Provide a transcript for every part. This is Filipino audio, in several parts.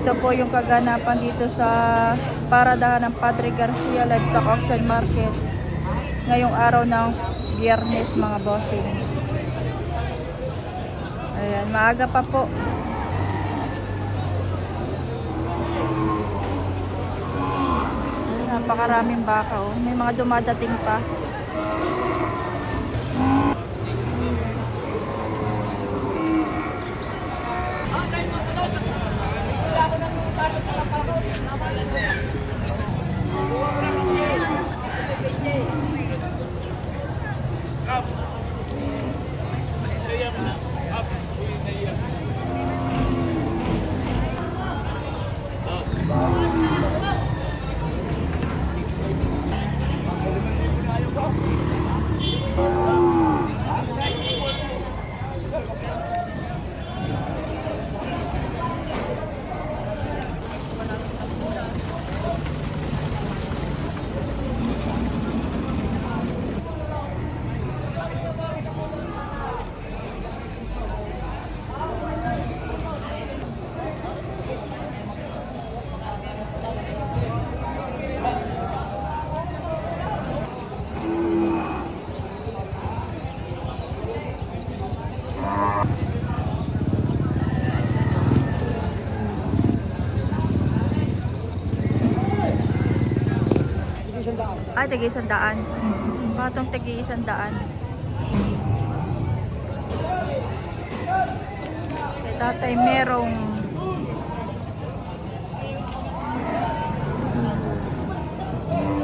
Ito po yung kaganapan dito sa paradahan ng Padre Garcia Livestock Auction Market ngayong araw ng Biyernes, mga bossing. Ayan, maaga pa po. Napakaraming baka, oh. May mga dumadating pa. Ay, tagi-100. Patong tagi-100. Kay tatay merong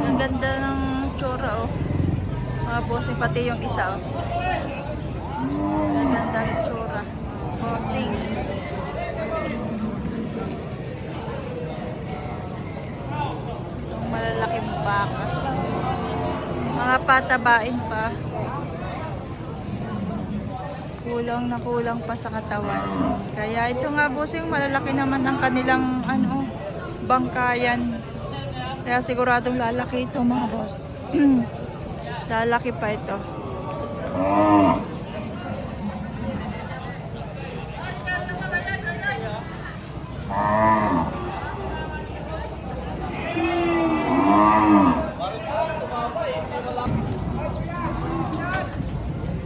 ang ganda ng tsura, oh. Mga bossing, pati yung isa, oh. Ang ganda ng tsura. Bossing. Itong malalaking baka. Mga patabain pa. Kulang na kulang pa sa katawan. Kaya ito nga, bossing, malalaki naman ang kanilang bangkayan. Kaya siguradong lalaki ito, mga boss. Lalaki pa ito.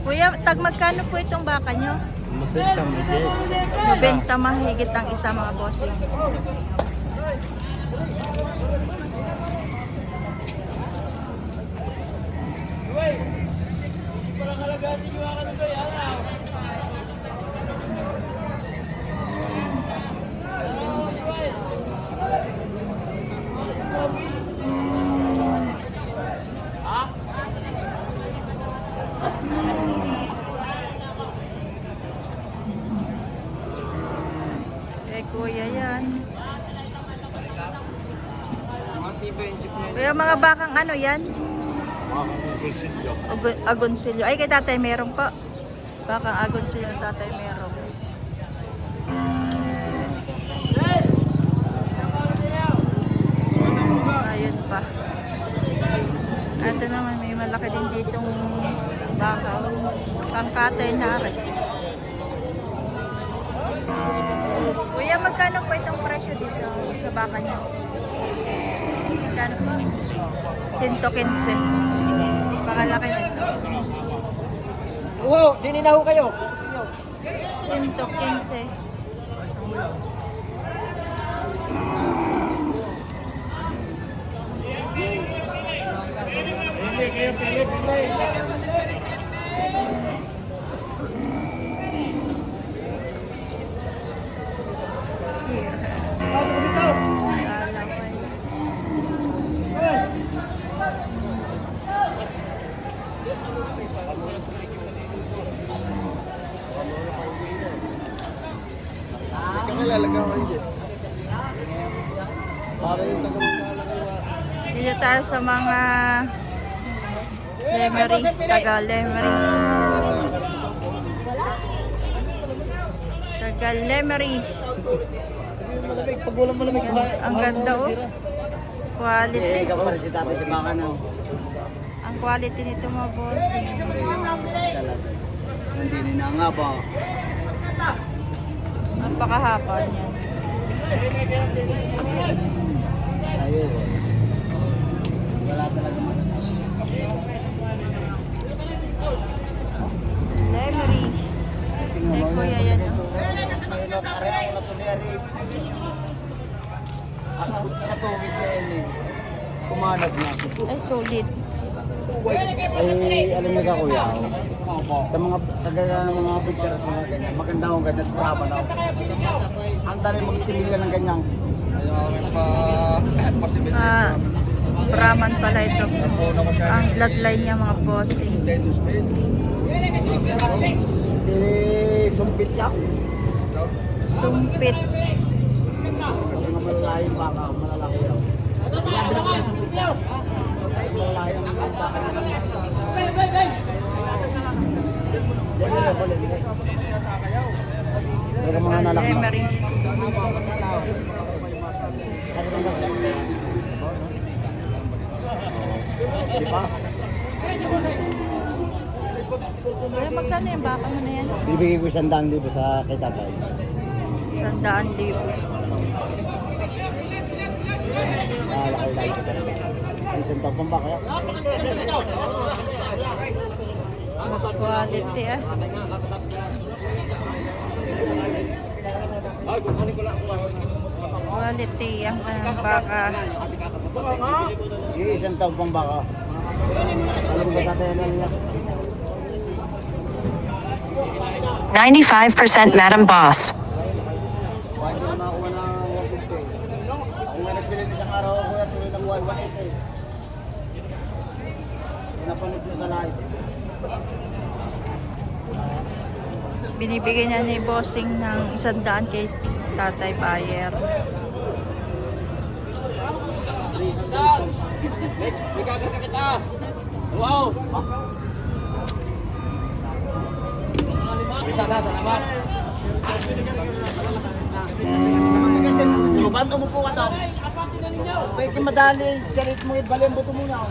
Kuya, tag magkano po itong baka nyo? 90 mahigit ang isa, mga bossing. Kuya yan. Kuya, mga bakang ano yan? Agonsilyo. Ay, kay tatay meron pa. Bakang agonsilyo ng tatay meron. Ayun pa. Ito naman, may malaki din ditong baka. Pangkatay na rin. Kuya, magkano po itong presyo dito sa baka niyo? Magkano po? 115. Pakalaki na ito. Oo, dininaho kayo. 115. Lalagaw kayo dyan. Para yung Dito tayo sa mga Lemery, taga Lemery. Taga Lemery. Ang ganda, oh. Quality. Eh, kapag si tatay si baka na. Ang quality nito, mga boss. Hindi ninangaba. Napakahaba niyan. Sa tubig na yun eh. Kumanag na. Ay, solid. Ay, alam niyo ka kuya, sa mga kagaya ng mga pictures mga ganyan, maganda akong ganyan, bravo na ako. Ang dali magsimila ng ganyan. Brahman pala ito. Ang bloodline niya mga bossing. Sumpit siya. Sumpit. Mga malalayang baka, malalaki yaw. Malalayang baka. Pero mga nalak na. Memory. Di ba? Ay, magkano yung baka mo na yan? Bibigay ko 100,000 sa kay tatay. 100,000. Laki ko talaga. Isang taon pang baka. Quality ah. Quality ang baka. Isang taon pang baka. Alam mo ba tatay na niya? 95% Madam Boss. Bakit ko na makakuha ng 150? Ako nga nagbili ng isang araw ako at tuloy ng 180. Pinapanood nyo sa live. Binibigyan niya ni bossing ng 100 kay tatay buyer. May kakarga kita! Wow! Bisa na, salamat! Juban, umupo ka daw. Pwede madali, salit mo ibali ang buto muna.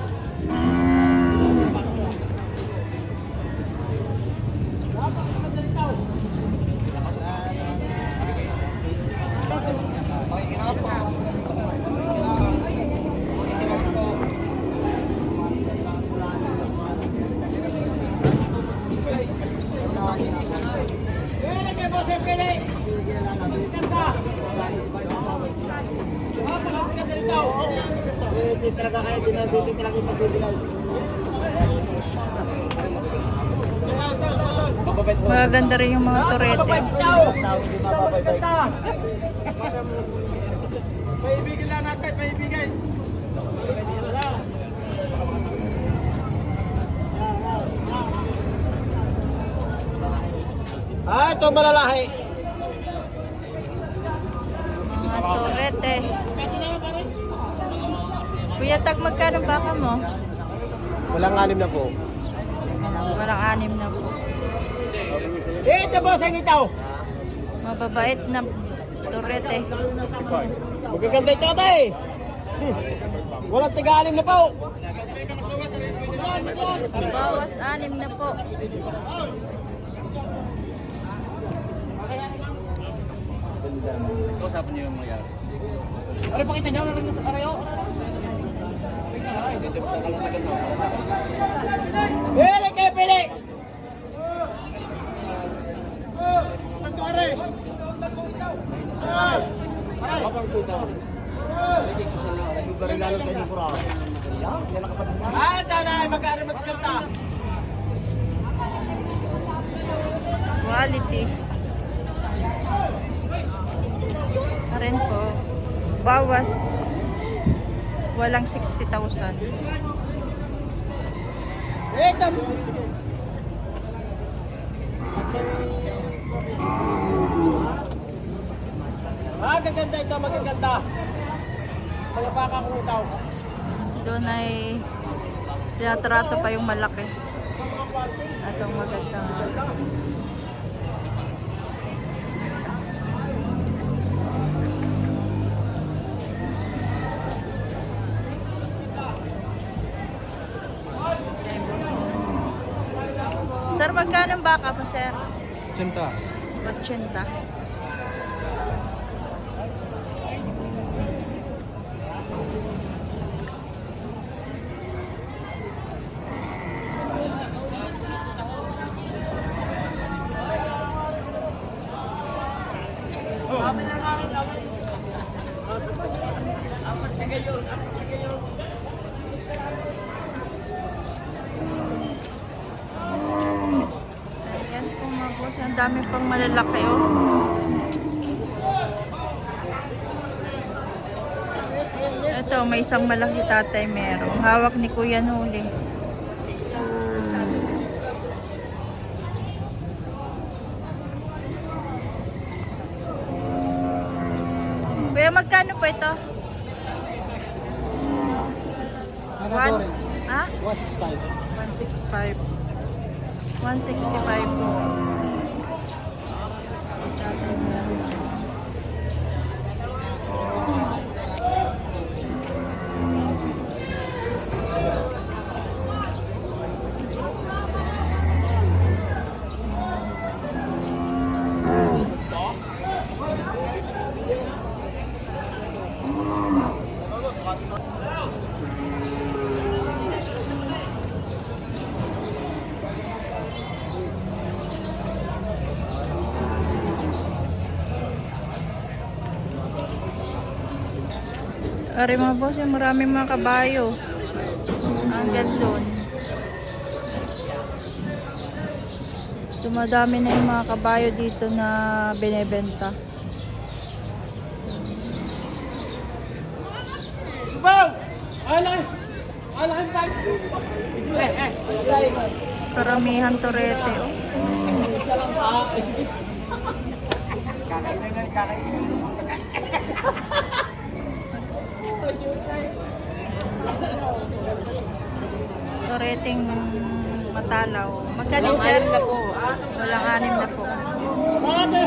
Hindi talaga kaya dinadito talaga yung pagbibilay. Magaganda rin yung mga turete. Paibigin lang natin, paibigin. Ito malalahi. Mga turete. Kuya Tag, magkano baka mo? Walang anim na po. Walang 6 na po. Ito po sa itaw. Mababait na turete. Magaganda ito tayo. Walang tiga-anim na po. Bawas 6 na po. Kausapin niyo yung mga yari. Ano pakita niyo na rin sa arayo? Dito sa kalatagan ho. Pili kayo, pili! Tanto ka rin! Kapag puta. Hindi ko sa arayo. Yung regalo sa inyo, Kura. Yan ang kapatid. Tanay! Mag-aari magkanta! Quality. Rin po. Bawas. Walang 60,000. Ito! Magaganda ito, magaganda. Mga baka kong itaw. Doon ay tinatrato pa yung malaki. Atong maganda. Sir, magkano ang baka pa, sir? 80. 80. Ayan po mga boss. Ang dami pang malalaki oh. Ito, may isang malaki tatay meron. Hawak ni Kuya Nuli. Kuya, magkano po ito? Panadori. Ha? 165. 165. 165 po. Ari mga boss, yung maraming mga kabayo. Hanggang doon. Dumadami na yung mga kabayo dito na binebenta. Karamihan torete. Oh. Toreteng matalaw. Magkano sir? Na po. Walang 6 na po. Walang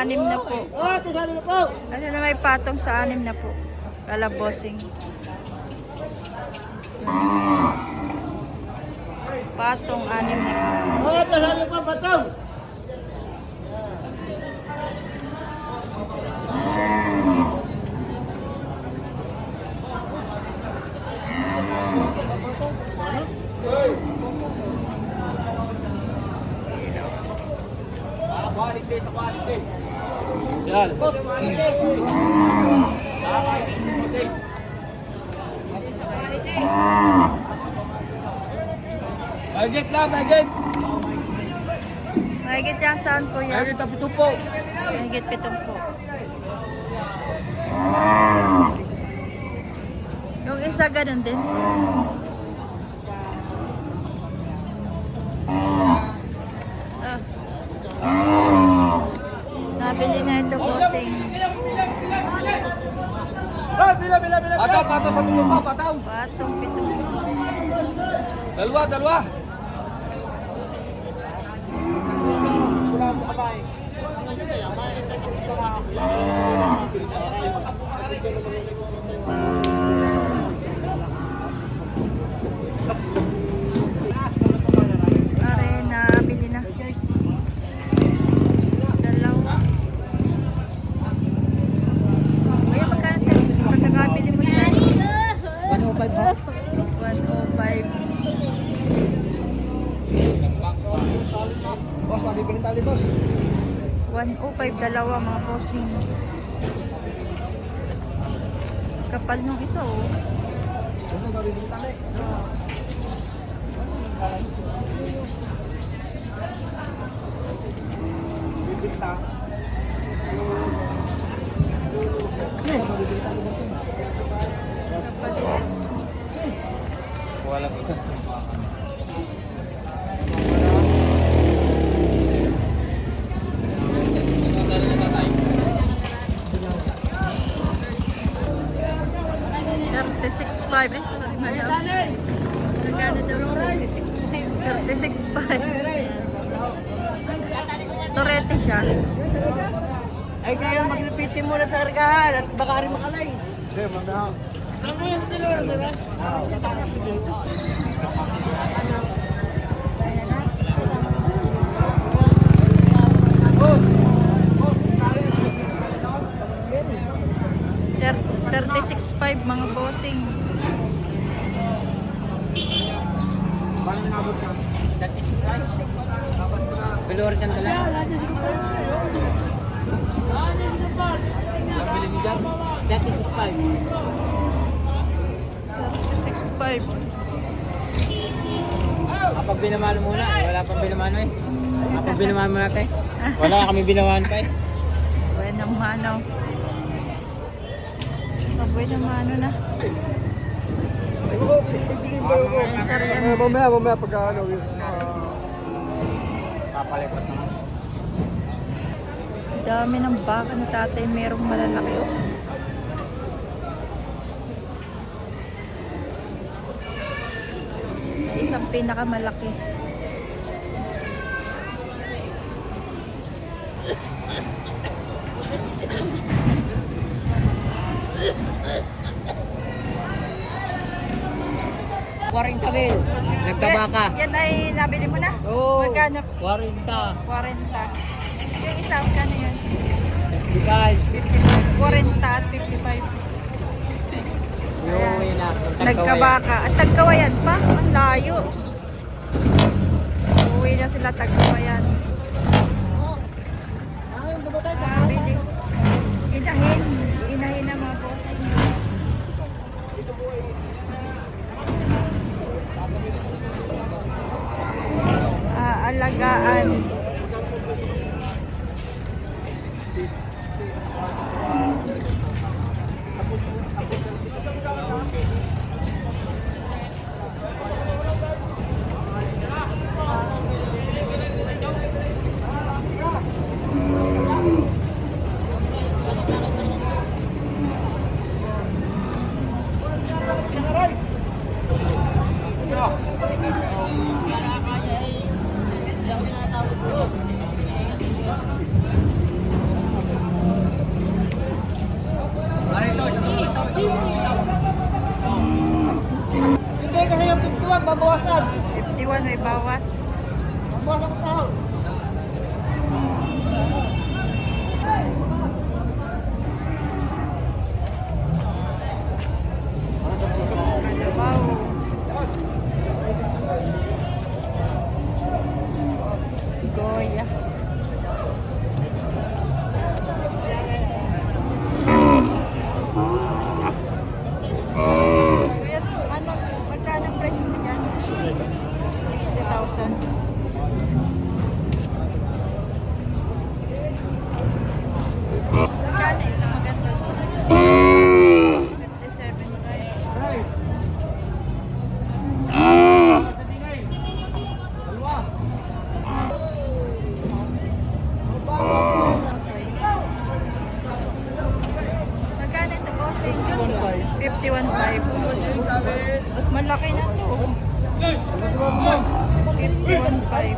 6 na po. Ano na may patong sa 6 na po. Kalabosing. Patong 6 na po. Yan. Magit na, magit. Mahigit yan saan po yan? Magit na pito po. Mahigit 7 po. Yung isa ganun din. Nabili na ito bossing. Pataw, pataw sa pito pa, pataw. Patong 7. Dalawa, dalawa. Are nabili na. Dalawa. Kuya, magkano tayo? Pagkakabili mo yan? 105 ba? 105. Boss, mabibili tali, boss. 105 dalawa mga bossing. Kapal nung ito oh. Boss, mabibili tali. Bibili ta. Mabibili tali, boss. Kapal nung. Wala po. $36.5 eh, sorry madam. Magkano daw? $36.5. Torete siya. Ay kaya magnipitin muna sa kargahan at baka rin makalay. Hindi, mamaya. Saan mo yan sa dalawa, sir? $36.5 mga bossing. Paano nabot ka? 36 Bilor dyan talaga. Nabili niyo dyan? 36.5. Kapag binamano muna, wala pang binamano eh. Kapag binamano mo natin, wala kami binamano pa eh. Buena mano. Buena mano na. Ay, sir, yan. Mamaya pag ano yun. Papalipat na. Dami ng baka ni tatay, merong malalaki. Oh. Isang pinakamalaki. Waring kami, nagtabaka. Yan ay nabili mo na? Oo. Magkano? 40. 40. Yung isa, magkano yun? Bigay. 40 at 55. Yung uwi na. Nagkabaka. At Tagkawayan pa. Ang layo. Uwi na sila Tagkawayan. Bili. Inahin. Inahin na mga bossing. Alagaan. Hindi kasi yung 51, babawasan. 51 may bawas. Babawasan ko tao. Wow. Goya. Kuya, ano, magkano ang presyo mo dyan? 60,000. Magkano ito maganda? 57,500. Magkano ito, bossing? 51,500. At malaki na to. 51,500.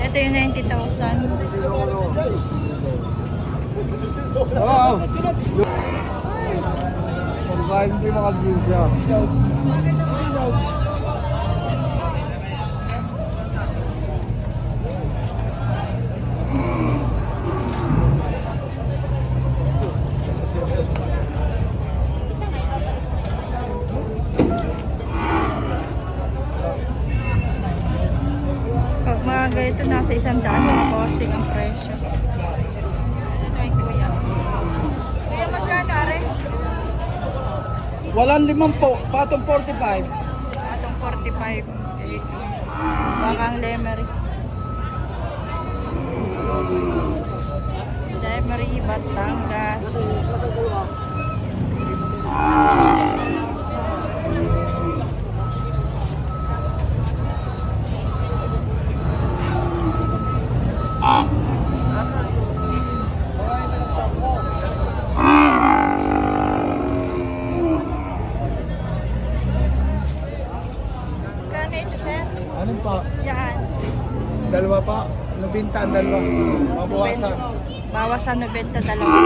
Ito yung 90,000. Oo. Pag hindi makagin siya. Pag mga ganito, nasa 100 mga bossing ang presyo. Ito ay kuya. Kuya, magkano are? Walang 5 po, patong 45. Atong 45. Bakang Lemery. Lemery, Batangas. Magkano ito, sir? Ano pa? Yan. Dalawa pa. Nabinta ang dalawa. Mabawasan. Bawasan 90 dalawa.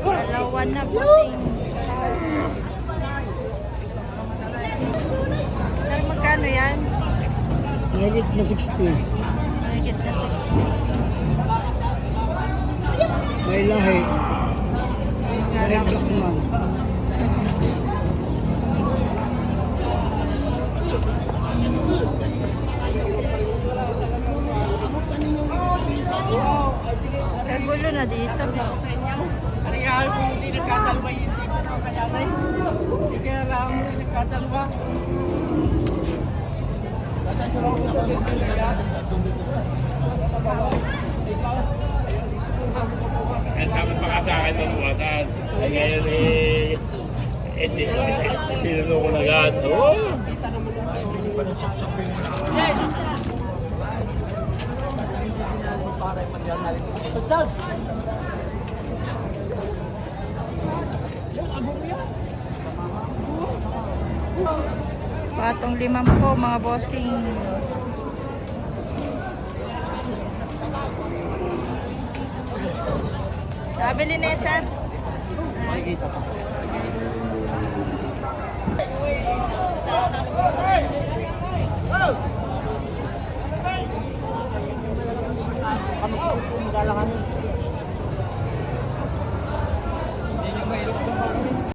Dalawa na bossing. Sir, magkano yan? Nagit na 60. Mahigit na 60. May May lahi. Lahi black man. Kagulo na dito. Kaya kung hindi nagkadalwa, hindi ko na kaya tayo. Hindi kaya lang mo nagkadalwa. Ang sabi pa ka sa akin ng buwatan. Ay ngayon hindi. Pinuno ko na agad. Oo. Patong 50 mga bossing. Sabi ni Nesan. Makikita pa. Oh!